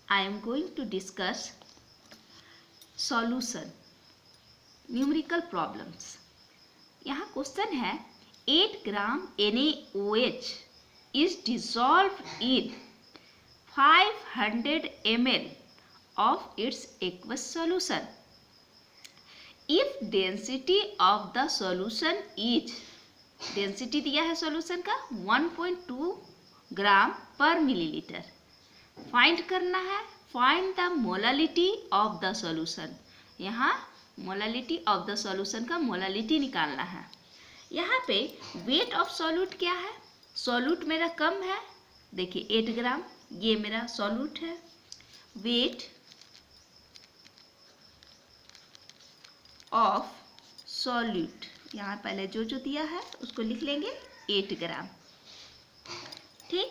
I am going to discuss solution numerical problems. यहाँ question है 8 ग्राम NaOH is dissolved in 500 ml of its aqueous solution. If density of the solution is, density दिया है solution का 1.2 ग्राम पर millilitre. Find करना है, find the molality of the solution. यहाँ molality of the solution का मोलालिटी निकालना है. यहाँ पे वेट ऑफ सॉल्यूट क्या है, सॉल्यूट मेरा कम है, देखिए 8 ग्राम, ये मेरा सॉल्यूट है. वेट ऑफ सॉल्यूट, यहाँ पहले जो दिया है उसको लिख लेंगे 8 ग्राम. ठीक.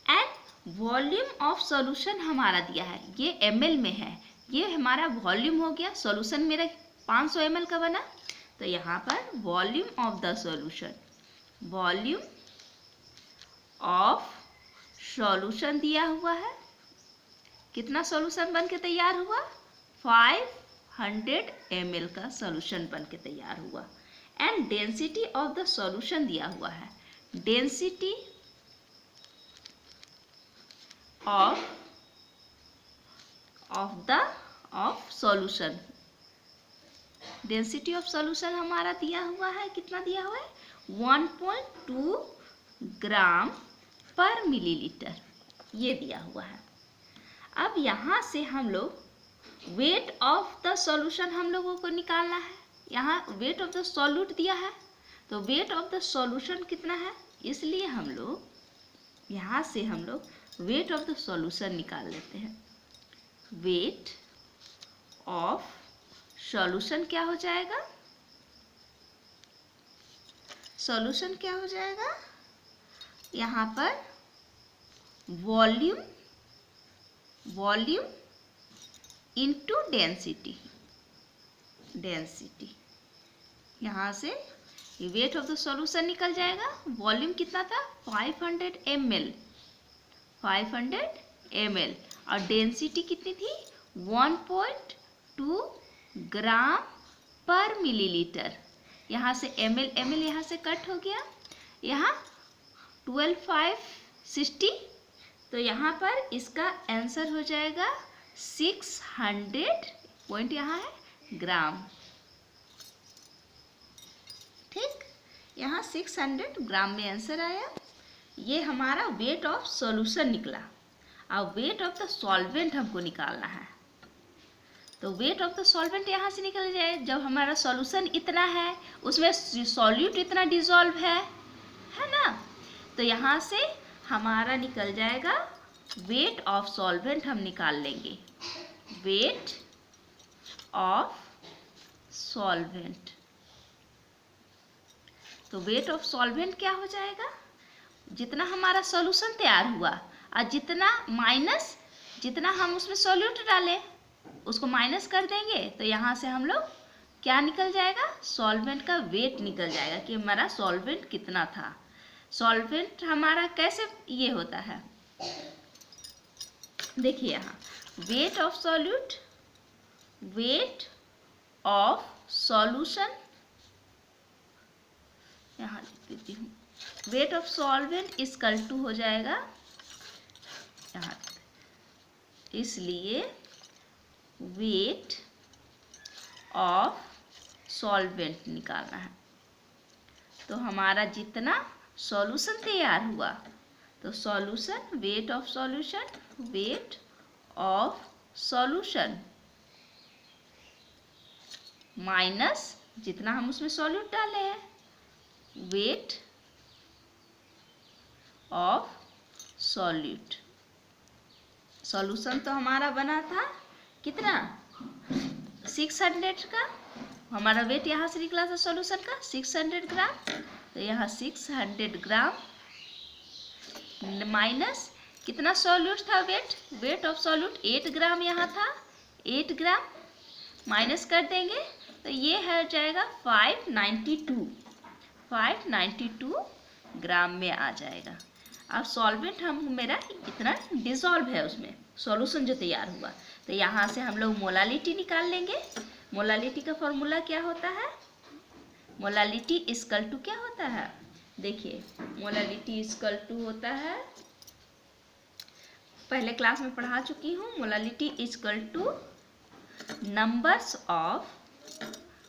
एंड वॉल्यूम ऑफ सॉल्यूशन हमारा दिया है, ये ml में है, ये हमारा वॉल्यूम हो गया. सॉल्यूशन मेरा 500 ml का बना, तो यहाँ पर volume of the solution, volume of solution दिया हुआ है. कितना सॉल्यूशन बन के तैयार हुआ, 500 ml का सॉल्यूशन बन के तैयार हुआ. And density of the solution दिया हुआ है, density of solution, density of solution हमारा दिया हुआ है, कितना दिया हुआ है 1.2 ग्राम पर मिलीलीटर, ये दिया हुआ है. अब यहाँ से हम लोग वेट ऑफ द सॉल्यूशन हम लोगों को निकालना है. यहाँ वेट ऑफ द सॉल्यूट दिया है, तो वेट ऑफ द सॉल्यूशन कितना है, इसलिए हम लोग यहाँ से हम लोग वेट ऑफ द सॉल्यूशन निकाल लेते हैं. वेट ऑफ सॉल्यूशन क्या हो जाएगा, सॉल्यूशन क्या हो जाएगा, यहाँ पर वॉल्यूम इनटू डेंसिटी, डेंसिटी, यहाँ से वेट ऑफ द सॉल्यूशन निकल जाएगा. वॉल्यूम कितना था 500 ml, 500 ml, और डेंसिटी कितनी थी 1.2 ग्राम पर मिलीलीटर. यहाँ से ml यहाँ से कट हो गया, यहाँ 12,560, तो यहाँ पर इसका आंसर हो जाएगा 600 पॉइंट यहाँ है ग्राम. ठीक, यहाँ 600 ग्राम में आंसर आया. ये हमारा वेट ऑफ सॉल्यूशन निकला. अब वेट ऑफ द सॉल्वेंट हमको निकालना है, तो वेट ऑफ द सॉल्वेंट यहाँ से निकल जाए. जब हमारा सॉल्यूशन इतना है, उसमें सॉल्यूट इतना डिजॉल्व है ना, तो यहाँ से हमारा निकल जाएगा वेट ऑफ सॉल्वेंट, हम निकाल लेंगे वेट ऑफ सॉल्वेंट. तो वेट ऑफ सॉल्वेंट क्या हो जाएगा, जितना हमारा सॉल्यूशन तैयार हुआ और जितना माइनस जितना हम उसमें सॉल्यूट डालें उसको माइनस कर देंगे, तो यहाँ से हम लोग क्या निकल जाएगा, सॉल्वेंट का वेट निकल जाएगा कि हमारा सॉल्वेंट कितना था. सॉल्वेंट हमारा कैसे ये होता है, देखिए यहाँ weight of solute, weight of solution, यहाँ लिख देती हूँ, weight of solvent equal to हो जाएगा यहाँ, इसलिए वेट ऑफ सॉल्वेंट निकालना है. तो हमारा जितना सॉल्यूशन तैयार हुआ, तो solution, wait of solution, wait of solution minus जितना हम उसमें सॉल्यूट डाले हैं, वेट ऑफ सॉल्यूट. सॉल्यूशन तो हमारा बना था कितना 600 का, हमारा वेट यहाँ से निकला था सॉल्यूशन का 600 ग्राम, तो यहाँ 600 ग्राम माइनस कितना सॉल्यूट था, वेट ऑफ सॉल्यूट 8 ग्राम यहाँ था, 8 ग्राम माइनस कर देंगे, तो ये है जाएगा 592 ग्राम में आ जाएगा. अब सॉल्वेंट हम मेरा इतना डिसॉल्व है उसमें, सॉल्यूशन जो तैयार हुआ। तो यहाँ से हम लोग मोलालिटी निकाल लेंगे। मोलालिटी का फॉर्मूला क्या होता है? मोलालिटी इक्वल टू क्या होता है? देखिए, मोलालिटी इक्वल टू होता है, पहले क्लास में पढ़ा चुकी हूँ। Molality equal to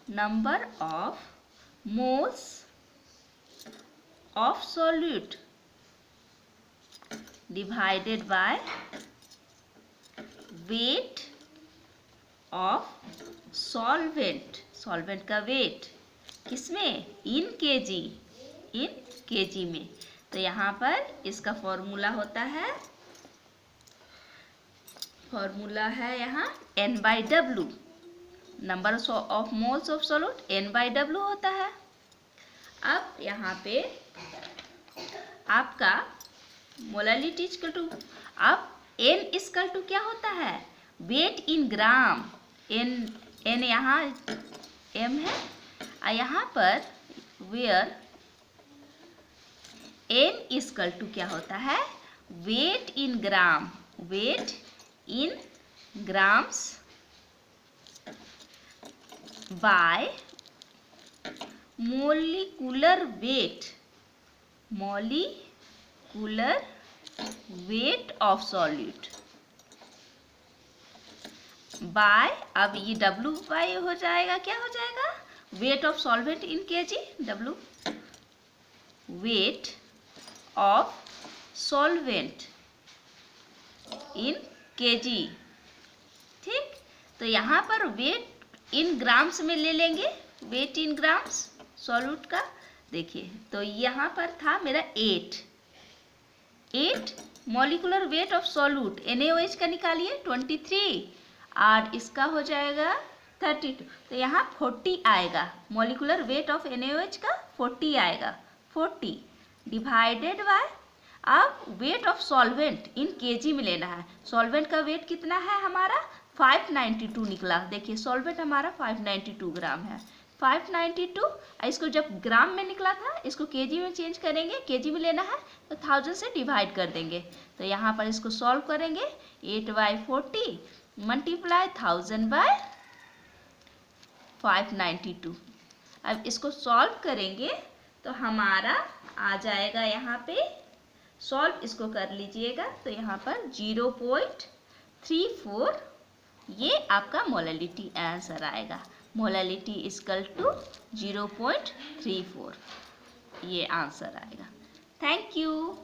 number of moles of solute divided by weight of solvent. Solvent का वेट किसमें? इन केजी में। तो यहाँ पर इसका फॉर्मूला होता है, फॉर्मूला है यहाँ N/W, number of moles of solute N/W होता है। अब यहाँ पे आपका मोलालिटी इक्वल टू, अब N इक्वल टू क्या होता है? Weight in gram. N यहाँ M है, और यहाँ पर वेयर N इक्वल टू क्या होता है? Weight in gram. Weight in grams by molecular weight. Molecular weight of solute by, अब ये W बाय हो जाएगा, क्या हो जाएगा? Weight of solvent in KG, W weight of solvent in KG. ठीक, तो यहाँ पर वेट इन ग्राम्स में ले लेंगे, वेट इन ग्राम्स सॉल्यूट का। देखिए, तो यहाँ पर था मेरा 8 molecular weight of solute NaOH का निकालिए 23, और इसका हो जाएगा 32। तो यहाँ 40 आएगा, मॉलिकुलर वेट ऑफ NaOH का 40 आएगा, 40 डिवाइडेड बाय, अब wait of solvent in KG में लेना है। सॉल्वेंट का वेट कितना है हमारा? 592 निकला। देखिए, सॉल्वेंट हमारा 592 ग्राम है, 592। इसको जब ग्राम में निकला था, इसको केजी में चेंज करेंगे, केजी में लेना है तो 1000 से डिवाइड कर देंगे। तो यहाँ पर इसको सॉल्व करेंगे, 8/40 मल्टीप्लाई 1000 बाय 592। अब इसको सॉल्व करेंगे तो हमारा आ जाएगा, यहाँ पे सॉल्व इसको कर लीजिएगा, तो यहाँ पर 0.34 ये आपका मोलालिटी आंसर आएगा। मोलालिटी इक्वल टू 0.34 ये आंसर आएगा। Thank you.